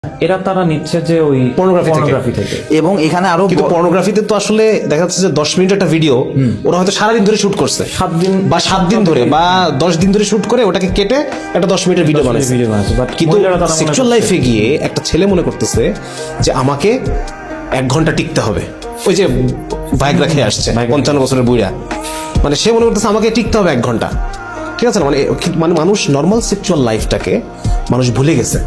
এরা তারা নিচ্ছে যে ওই পর্নোগ্রাফি থেকে। এবং এখানে আরো কিন্তু পর্নোগ্রাফিতে তো আসলে দেখা যাচ্ছে যে 10 মিনিট একটা ভিডিও ওরা হয়তো সারাদিন ধরে শুট করছে, 7 দিন বা 7 দিন ধরে বা 10 দিন ধরে শুট করে ওটাকে কেটে একটা 10 মিনিটের ভিডিও বানাইছে। বাট কিন্তু সেক্সুয়াল লাইফে গিয়ে একটা ছেলে মনে করতেছে যে আমাকে 1 ঘন্টা টিকতে হবে। ওই যে ভাইগ্রা খেয়ে আসছে 55 বছরের বুড়া, মানে সে মনে করতেছে আমাকে টিকতে হবে 1 ঘন্টা। ঠিক আছে না, মানে মানুষ নর্মাল সেক্সুয়াল লাইফটাকে মানুষ ভুলে গেছে,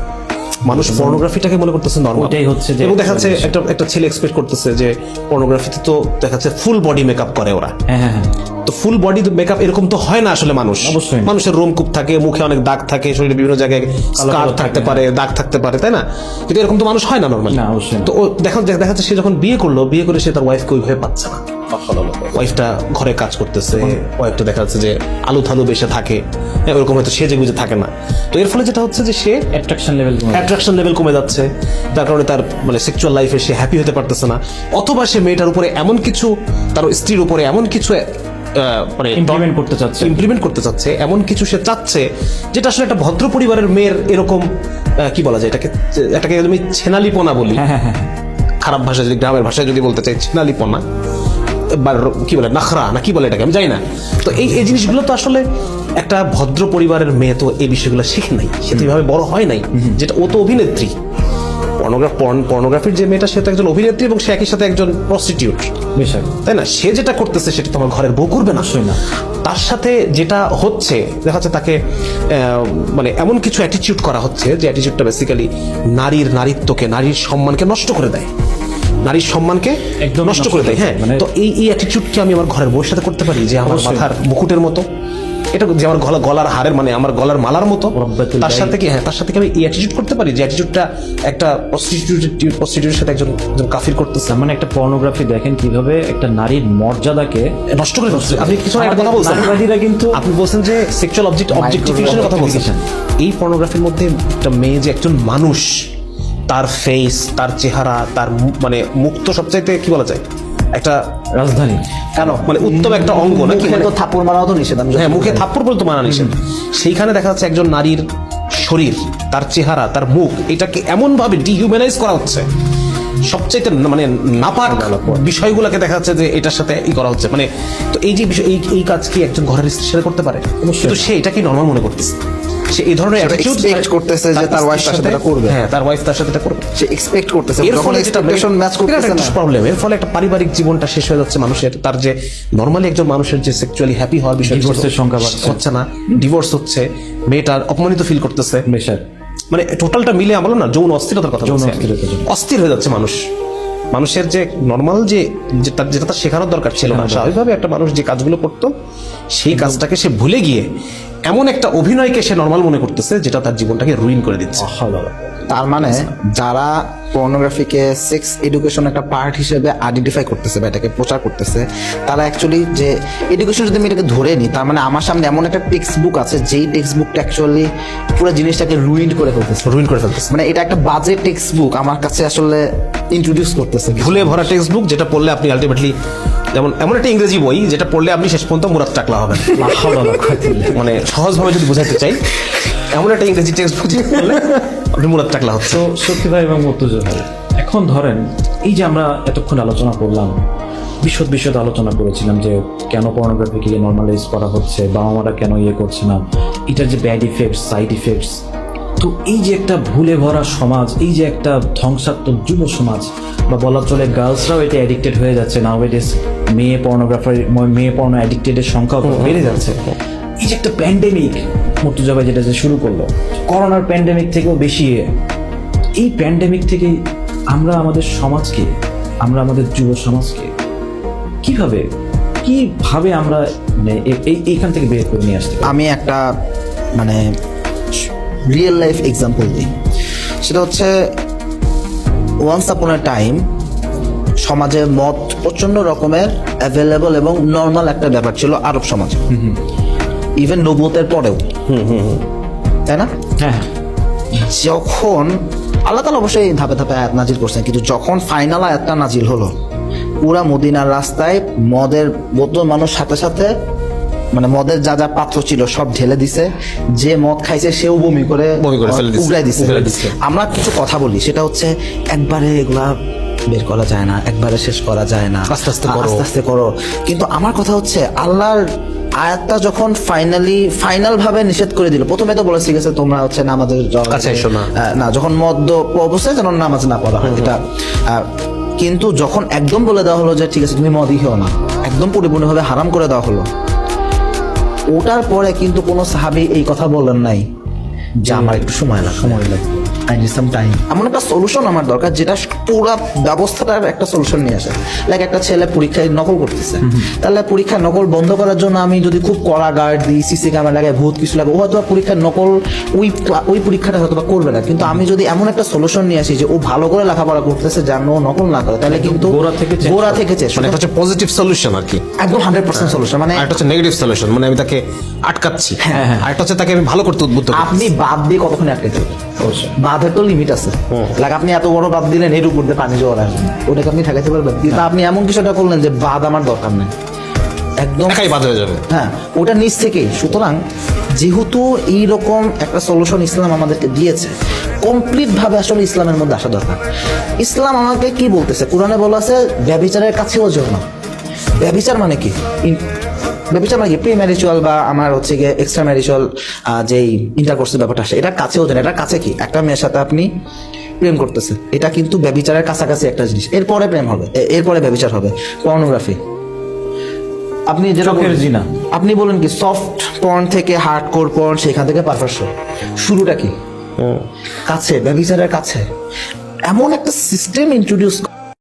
মানুষ পর্নোগ্রাফিটাকে মনে করতেছে নরমাল। ওটাই হচ্ছে যে এবং দেখা যাচ্ছে একটা ছেলে এক্সপেক্ট করতেছে যে পর্নোগ্রাফিতে তো দেখা যাচ্ছে ফুল বডি মেকআপ করে ওরা। হ্যাঁ, তো ফুল বডি মেকআপ এরকম তো হয় না আসলে। অবশ্যই। মানুষের রোমকূপ থাকে, মুখে অনেক দাগ থাকে, শরীরে বিভিন্ন জায়গায় স্কার থাকতে পারে, দাগ থাকতে পারে, তাই না? কিন্তু এরকম তো মানুষ হয় না নরমালি। না, অবশ্যই না। তো ও দেখা যাচ্ছে সে যখন বিয়ে করে সে তার ওয়াইফকে ওইভাবে পাচ্ছে না। ওয়াইফটা ঘরে কাজ করতেছে, ওয়াইফটা দেখা যাচ্ছে যে আলু থালু বেশে থাকে, ওরকম হয়তো সেজে গুজে থাকে না। তো এর ফলে যেটা হচ্ছে যে সে অ্যাট্রাকশন লেভেল কমে যাচ্ছে, তার কারণে তার মানে সেক্সুয়াল লাইফে সে হ্যাপি হতে পারতেছে না। অথবা সে মেয়েটার উপরে এমন কিছু, তার স্ত্রীর উপরে এমন কিছু মানে ইমপ্লিমেন্ট করতে চাচ্ছে, এমন কিছু সে চাচ্ছে যেটা আসলে একটা ভদ্র পরিবারের মেয়ের এরকম কি বলা যায়, এটাকে আমি ছেনালিপনা বলি। খারাপ ভাষায় যদি, গ্রামের ভাষায় যদি বলতে চাই, ছেনালিপনা বা কি বলে, নাখরা না কি বলে এটাকে, আমি জানি না। তো এই জিনিসগুলো তো আসলে একটা ভদ্র পরিবারের মেয়ে তো এই বিষয়গুলো শিখে নাই, সে তো এইভাবে বড় হয় নাই। যেটা ও তো অভিনেত্রী, পর্নোগ্রাফির যে মেয়েটা সে তো একজন অভিনেত্রী এবং সে একই সাথে একজন প্রস্টিটিউট, তাই না? সে যেটা করতেছে সেটা তোমার ঘরের বউ করবে না। তার সাথে যেটা হচ্ছে দেখা যাচ্ছে তাকে মানে এমন কিছু অ্যাটিটিউড করা হচ্ছে যে অ্যাটিটিউডটা বেসিক্যালি নারীত্বকে, নারীর সম্মানকে নষ্ট করে দেয়, নারীর সম্মানকে একদম নষ্ট করে দেয়। হ্যাঁ, তো এই অ্যাটিটিউডকে আমি আমার ঘরের বউয়ের সাথে করতে পারি, যে আমার মাথার মুকুটের মতো, এটা যে আমার গলার হারের, মানে আমার গলার মালার মতো, তার সাথে কি আমি এই অ্যাটিটিউড করতে পারি, যে অ্যাটিটিউডটা একটা প্রস্টিটিউটের সাথে একজন কাফির করতেছে। মানে একটা পর্নোগ্রাফি দেখেন কিভাবে একটা নারীর মর্যাদাকে নষ্ট করে ফেলছে। আপনি কিছু একটা কথা বলছেন, কিন্তু আপনি বলছেন যে সেক্সুয়াল অবজেক্টিফিকেশনের কথা বলছেন। এই পর্নোগ্রাফির মধ্যে একটা মেয়ে যে একজন মানুষ, তার ফেস, তার চেহারা, তার মানে মুখ তো সবচাইতে কি বলা যায় একটা রাজধানী, কেন মানে উত্তম একটা অঙ্গ নাকি? তো থাপ্পড় মারাও তো নিষেধ। হ্যাঁ, মুখে থাপ্পড় বলতে মানা নিষেধ। সেইখানে দেখা যাচ্ছে একজন নারীর শরীর, তার চেহারা, তার মুখ, এটাকে এমন ভাবে ডিহিউম্যানাইজ করা হচ্ছে, সবচাইতে মানে নাপাক বিষয়গুলোকে দেখা যাচ্ছে যে এটার সাথে করা হচ্ছে। মানে তো এই যে বিষয়, এই কাজ কি একজন ঘরের স্ত্রীর সাথে করতে পারে? কিন্তু সে এটাকে নরমাল মনে করতেছে, সে এই ধরনের এক্সপেক্ট করতেছে যে তার ওয়াইফ তার সাথে এটা করবে। হ্যাঁ, তার ওয়াইফ তার সাথে এটা করবে, সে এক্সপেক্ট করতেছে। এর ফলে এক্সপেকটেশন ম্যাচ করতেছে না, প্রবলেম। এর ফলে একটা পারিবারিক জীবনটা শেষ হয়ে যাচ্ছে মানুষের। তার যে নরমালি একজন মানুষের যে সেক্সুয়ালি হ্যাপি হওয়ার বিষয়, ডিভোর্সের সংখ্যা হচ্ছে না, ডিভোর্স হচ্ছে, মেয়েটার অপমানিত ফিল করতেছে, মানে টোটালটা মিলে আমরা না যৌন অস্থিরতার কথা, অস্থির হয়ে যাচ্ছে মানুষের যে নর্মাল যেটা তার শেখানোর দরকার ছিল না। স্বাভাবিকভাবে একটা মানুষ যে কাজগুলো করতো সেই কাজটাকে সে ভুলে গিয়ে এমন একটা অভিনয়কে সে নর্মাল মনে করতেছে যেটা তার জীবনটাকে রুইন করে দিচ্ছে। তার মানে যারা পর্নোগ্রাফিকে সেক্স এডুকেশন একটা পার্ট হিসেবে আইডেন্টিফাই করতেছে বা এটাকে প্রচার করতেছে, তারা অ্যাকচুয়ালি যে এডুকেশন যদি আমি এটাকে ধরে নিই, তার মানে আমার সামনে এমন একটা টেক্সট বুক আছে যেই টেক্সট বুকটা অ্যাকচুয়ালি পুরো জিনিসটাকে রুইন করে ফেলতেছে। মানে এটা একটা বাজে টেক্সট বুক আমার কাছে আসলে ইন্ট্রোডিউস করতেছে, ভুলে ভরা টেক্সট বুক, যেটা পড়লে আপনি আলটিমেটলি যেমন এমন একটা ইংরেজি বই যেটা পড়লে আপনি শেষ পর্যন্ত মুরাদ টাকলা হবেন। মানে সহজভাবে যদি বোঝাতে চাই, এমন একটা ইংরেজি টেক্সট বুক যেটা পড়লে আপনি মুরাদ টাকলা হচ্ছে। তো সত্যি ভাই এবং মর্তুজা ভাই, এখন ধরেন এই যে আমরা এতক্ষণ আলোচনা করলাম, বিশদ আলোচনা করেছিলাম যে কেন পর্নোগ্রাফিকে নর্মালাইজ করা হচ্ছে, বাবা মারা কেন করছে না, এটার যে ব্যাড ইফেক্টস, সাইড ইফেক্টস। তো এই যে একটা ভুলে ভরা সমাজ, এই যে একটা ধ্বংসাত্মক যুব সমাজ, বা বলা চলে গার্লসরাও এটা অ্যাডিক্টেড হয়ে যাচ্ছে নাওএডেজ, মেয়ে পর্নো অ্যাডিক্টেডের সংখ্যাও বেড়ে যাচ্ছে। এই যে একটা প্যান্ডেমিক মর্তুজা ভাই যেটা যে শুরু করলো, করোনার প্যান্ডেমিক থেকেও বেশি, এই প্যান্ডেমিক থেকে আমরা আমাদের সমাজকে, আমরা আমাদের যুব সমাজকে কিভাবে আমরা এইখান থেকে বের করে নিয়ে আসতে? আমি একটা মানে রিয়েল লাইফ এক্সাম্পল দিই। সেটা হচ্ছে ওয়ান্স আপন এ টাইম সমাজে মদ প্রচন্ড রকমের অ্যাভেলেবল এবং নর্মাল একটা ব্যাপার ছিল আরব সমাজে, ইভেন নবুয়তের পরেও, তাই না? হ্যাঁ। যখন আল্লাহ তাআলা অবশ্যই ধাপে ধাপে আয়াত নাজিল করছেন, কিন্তু যখন ফাইনাল আয়াতটা নাজিল হলো, পুরা মদিনার রাস্তায় মদের বোতল মানুষ সাথে সাথে মানে মদের যা যা পাত্র ছিল সব ঢেলে দিছে, যে মদ খাইছে সেও বমি করে ফেলে দিছে। উগড়াই দিছে। ফেলে দিছে। আমরা কিছু কথা বলি, সেটা হচ্ছে একবারে এগুলা বের করা যায় না, একবারে শেষ করা যায় না, আস্তে আস্তে করো। আস্তে আস্তে করো। কিন্তু আমার কথা হচ্ছে আল্লাহর আয়াতটা যখন ফাইনাল ভাবে নিষেধ করে দিল, প্রথমে তো বলেছে ঠিক আছে তোমরা হচ্ছে নামাজের কাছে এসো না। না, যখন মদ্য অবস্থায় যেন নামাজ না পড়া হয় এটা, কিন্তু যখন একদম বলে দেওয়া হলো যে ঠিক আছে তুমি মদই খেও না, একদম পরিপূর্ণভাবে হারাম করে দেওয়া হলো, ওটার পরে কিন্তু কোনো সাহাবী এই কথা বলেন নাই যে আমার একটু সময় লাগবে, I need some time। এমন একটা সলিউশন আমার দরকার যেটা পুরো ব্যবস্থাটার একটা সলিউশন নিয়ে আসে। লাইক একটা ছেলে পরীক্ষায় নকল করতেছে, তাহলে পরীক্ষার নকল বন্ধ করার জন্য আমি যদি খুব কড়া গার্ড দিই, সিসি ক্যামেরা লাগাই, ভূত কিছু লাগে, ও হয়তো পরীক্ষার নকল ওই পরীক্ষাটা হয়তো করবে না। কিন্তু আমি যদি এমন একটা সলিউশন নিয়ে আসি যে ও ভালো করে লেখাপড়া করতেছে যেন ও নকল না করে, তাহলে কিন্তু গোড়া থেকে চেষ্টা, মানে এটা হচ্ছে পজিটিভ সলিউশন আর কি, একদম 100% সলিউশন। মানে আর একটা হচ্ছে নেগেটিভ সলিউশন, মানে আমি তাকে আটকাচ্ছি, আর একটা হচ্ছে তাকে আমি ভালো করতে উদ্বুদ্ধ করছি। আপনি বাদ দিয়ে কতক্ষণ আটকাতে হবে? অবশ্যই। বাঁধের তো লিমিট আছে। লাইক আপনি এত বড় বাদ দিলেন এর উপর দিয়ে পানি জোয়ার আসবে, ওটাকে আপনি ঠেকাইতে পারবেন? কিন্তু আপনি এমন কিছুটা করলেন যে বাদ আমার দরকার নেই, একদম একাই বাদ হয়ে যাবে। হ্যাঁ, ওটা নিচ থেকেই। সুতরাং যেহেতু এইরকম একটা সলিউশন ইসলাম আমাদেরকে দিয়েছে, কমপ্লিট ভাবে আসলে ইসলামের মধ্যে আসা দরকার। ইসলাম আমাকে কি বলতেছে? কোরআনে বলা আছে ব্যভিচারের কাছেও যেও না। ব্যভিচার মানে কি? ব্যভিচার মানে কি? প্রি ম্যারিচুয়াল বা আমার হচ্ছে গিয়ে এক্সট্রা ম্যারিচুয়াল যেই ইন্টারকোর্সের ব্যাপারটা আসে, এটা কাছেও যেন। এটার কাছে কি? একটা মেয়ের সাথে আপনি প্রেম করতেছে, এটা কিন্তু ব্যভিচারের কাছাকাছি একটা জিনিস। এরপরে প্রেম হবে, এরপরে ব্যভিচার হবে। পর্নোগ্রাফি, আপনি যেটা চোখের বললেন, জিনা। আপনি বলেন কি সফট পর্ন থেকে হার্ডকোর পর্ন, সেখান থেকে পারফেকশন, শুরুটা কি? কাছে, ব্যভিচারের কাছে। এমন একটা সিস্টেম ইন্ট্রোডিউস